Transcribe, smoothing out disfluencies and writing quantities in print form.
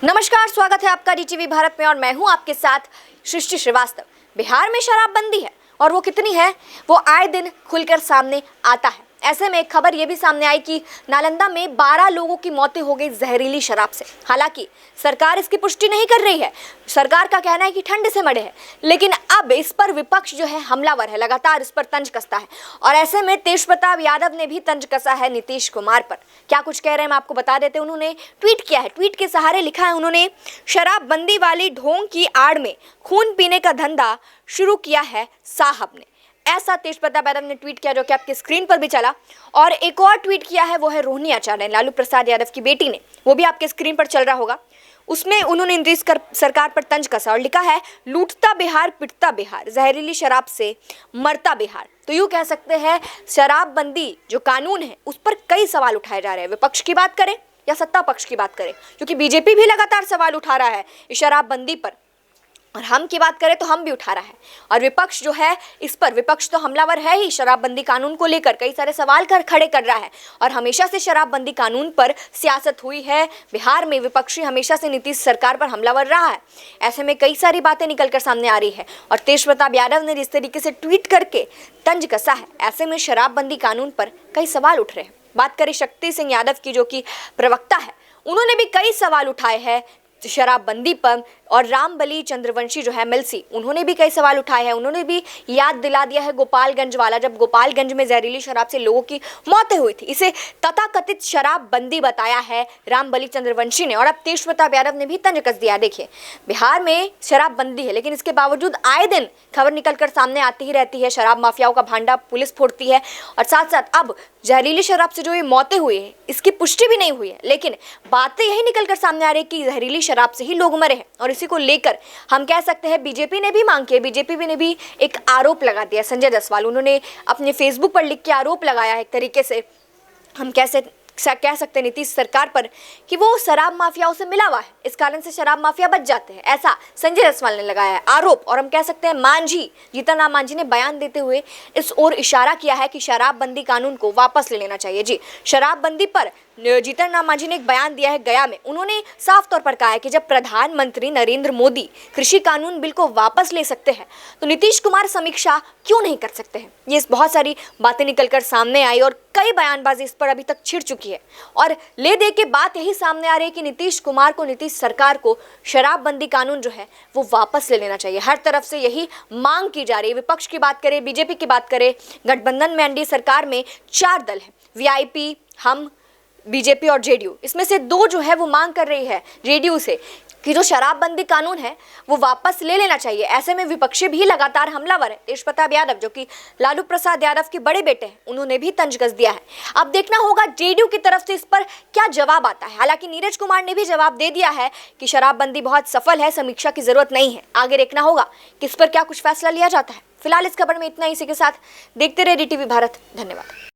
नमस्कार, स्वागत है आपका डीटीवी भारत में और मैं हूं आपके साथ सृष्टि श्रीवास्तव। बिहार में शराबबंदी है और वो कितनी है वो आए दिन खुलकर सामने आता है। ऐसे में एक खबर ये भी सामने आई कि नालंदा में 12 लोगों की मौतें हो गई जहरीली शराब से। हालांकि सरकार इसकी पुष्टि नहीं कर रही है। सरकार का कहना है कि ठंड से मरे हैं, लेकिन अब इस पर विपक्ष जो है हमलावर है, लगातार इस पर तंज कसता है। और ऐसे में तेजप्रताप यादव ने भी तंज कसा है नीतीश कुमार पर। क्या कुछ कह रहे हैं मैं आपको बता देते हैं। उन्होंने ट्वीट किया है, ट्वीट के सहारे लिखा है उन्होंने, शराबबंदी वाली ढोंग की आड़ में खून पीने का धंधा शुरू किया है साहब ने। ऐसा तेजप्रताप यादव ने ट्वीट किया, जो कि आपके स्क्रीन पर भी चला। और एक और ट्वीट किया है, वो है रोहिणी आचार्य, लालू प्रसाद यादव की बेटी ने, वो भी आपके स्क्रीन पर चल रहा होगा। उसमें उन्होंने नीतीश सरकार पर तंज कसा और लिखा है, लूटता बिहार पिटता बिहार, जहरीली शराब से मरता बिहार। तो यूँ कह सकते हैं शराबबंदी जो कानून है उस पर कई सवाल उठाए जा रहे हैं। विपक्ष की बात करें या सत्ता पक्ष की बात करें, क्योंकि बीजेपी भी लगातार सवाल उठा रहा है इस शराबबंदी पर, और हम की बात करें तो हम भी उठा रहा है। और विपक्ष जो है इस पर, विपक्ष तो हमलावर है ही, शराबबंदी कानून को लेकर कई सारे सवाल खड़े कर रहा है। और हमेशा से शराबबंदी कानून पर सियासत हुई है बिहार में। विपक्षी हमेशा से नीतीश सरकार पर हमलावर रहा है। ऐसे में कई सारी बातें निकल कर सामने आ रही है। और तेजप्रताप यादव ने जिस तरीके से ट्वीट करके तंज कसा है, ऐसे में शराबबंदी कानून पर कई सवाल उठ रहे हैं। बात करें शक्ति सिंह यादव की, जो कि प्रवक्ता है, उन्होंने भी कई सवाल उठाए हैं शराबबंदी पर। और रामबली चंद्रवंशी जो है एमएलसी, उन्होंने भी कई सवाल उठाए हैं। उन्होंने भी याद दिला दिया है गोपालगंज वाला, जब गोपालगंज में जहरीली शराब से लोगों की मौतें हुई थी। इसे तथाकथित शराबबंदी बताया है रामबली चंद्रवंशी ने। और अब तेजप्रताप यादव ने भी तंज कस दिया। देखिए, बिहार में शराबबंदी है, लेकिन इसके बावजूद आए दिन खबर निकलकर सामने आती ही रहती है। शराब माफियाओं का भांडा पुलिस फोड़ती है। और साथ साथ अब जहरीली शराब से जो ये मौतें हुई है, इसकी पुष्टि भी नहीं हुई है, लेकिन बातें यही निकलकर सामने आ रही है कि जहरीली शराब से ही लोग मरे हैं। और इसी को लेकर हम कह सकते हैं बीजेपी ने भी मांग की है। बीजेपी ने भी एक आरोप लगा दिया। संजय जायसवाल, उन्होंने अपने फेसबुक पर लिख के आरोप लगाया है, एक तरीके से हम कह सकते हैं नीतीश सरकार पर, कि वो शराब माफियाओं से मिला हुआ है, इस कारण से शराब माफिया बच जाते हैं। ऐसा संजय जायसवाल ने लगाया है आरोप। और हम कह सकते हैं जीतन राम मांझी ने बयान देते हुए इस ओर इशारा किया है कि शराबबंदी कानून को वापस ले लेना चाहिए। जी, शराबबंदी पर जीतन राम मांझी ने एक बयान दिया है गया में। उन्होंने साफ तौर पर कहा है कि जब प्रधानमंत्री नरेंद्र मोदी कृषि कानून बिल को वापस ले सकते हैं, तो नीतीश कुमार समीक्षा क्यों नहीं कर सकते हैं। ये बहुत सारी बातें निकलकर सामने आई और कई बयानबाजी इस पर अभी तक छिड़ चुकी है। और ले दे के बात यही सामने आ रही है कि नीतीश कुमार को, नीतीश सरकार को शराबबंदी कानून जो है वो वापस ले लेना चाहिए। हर तरफ से यही मांग की जा रही है। विपक्ष की बात करें, बीजेपी की बात करें, गठबंधन में एनडीए सरकार में 4 दल हैं, वीआईपी, हम, बीजेपी और जेडीयू। इसमें से 2 जो है वो मांग कर रही है जेडीयू से कि जो शराबबंदी कानून है वो वापस ले लेना चाहिए। ऐसे में विपक्षी भी लगातार हमलावर है। तेजप्रताप यादव, जो कि लालू प्रसाद यादव के बड़े बेटे हैं, उन्होंने भी तंज कस दिया है। अब देखना होगा जेडीयू की तरफ से इस पर क्या जवाब आता है। हालांकि नीरज कुमार ने भी जवाब दे दिया है कि शराबबंदी बहुत सफल है, समीक्षा की जरूरत नहीं है। आगे देखना होगा कि इस पर क्या कुछ फैसला लिया जाता है। फिलहाल इस खबर में इतना ही। इसी के साथ देखते रहे डीटीवी भारत। धन्यवाद।